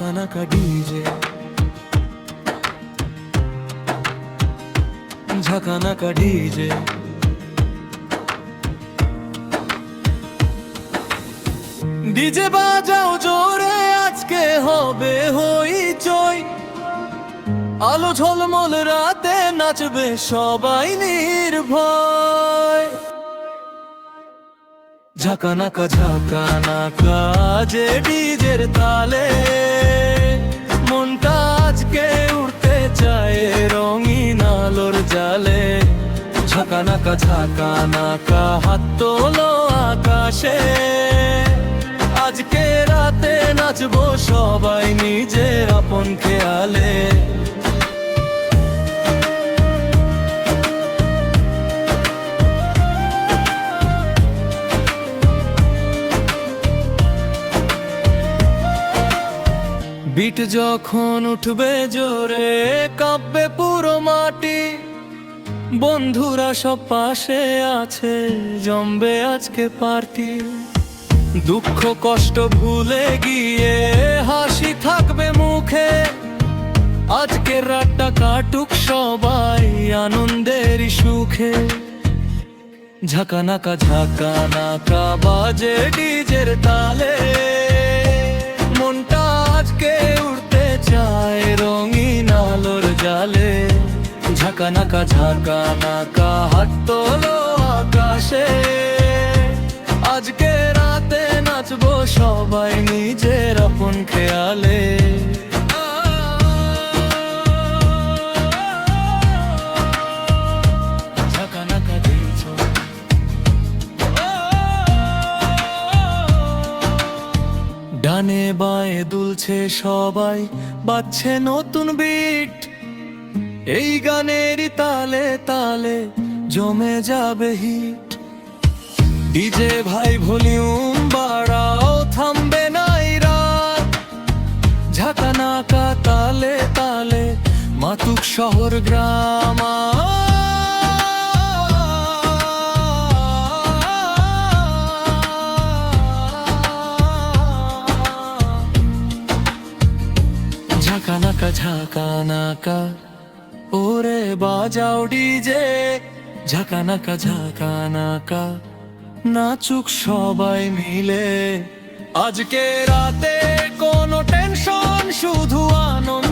ঝাঁকানাকা DJ, ঝাঁকানাকা DJ. DJ বাজাও জোরে, আজকে হবে হইচই। আলো ঝলমল রাতে নাচবে সবাই নির্ভয়। ঝাঁকানাকা ঝাঁকানাকা যে ডিজের তালে, মনটা আজকে উড়তে চায় রঙিন আলোর জালে। ঝাঁকানাকা ঝাঁকানাকা হাত তোলো আকাশে, আজকে রাতে নাচবো সবাই নিজের আপন খেয়ালে। বিট যখন উঠবে জোরে, কাঁপবে পুরো মাটি। বন্ধুরা সব পাশে আছে, জমবে আজকে পার্টি। দুঃখ কষ্ট ভুলে গিয়ে হাসি থাকবে মুখে, আজকের রাতটা কাটুক সবাই আনন্দের সুখে। ঝাঁকানাকা ঝাঁকানাকা বাজে ডিজের তালে, মনটা আজকে উড়তে চায় রঙিন আলোর জালে। ঝাঁকানাকা ঝাঁকানাকা হাত তোলো আকাশে, আজকে রাতে নাচবো সবাই নিজের আপন খেয়ালে। ঝাঁকানাকা দিয়েছ, ডানে বাঁয়ে দুলছে সবাই, বাজছে নতুন বিট। এই গানেরই তালে তালে জমে যাবে হিট। ডিজে ভাই ভলিউম বাড়াও, থামবে নাই রাত। ঝাঁকানাকা তালে তালে মাতুক শহর গ্রাম। ঝাঁকানাকা ঝাঁকানাকা ওরে বাজাও ডিজে। ঝাঁকানাকা ঝাঁকানাকা নাচুক সবাই মিলে, আজকে রাতে কোনো টেনশন শুধু আনন্দ।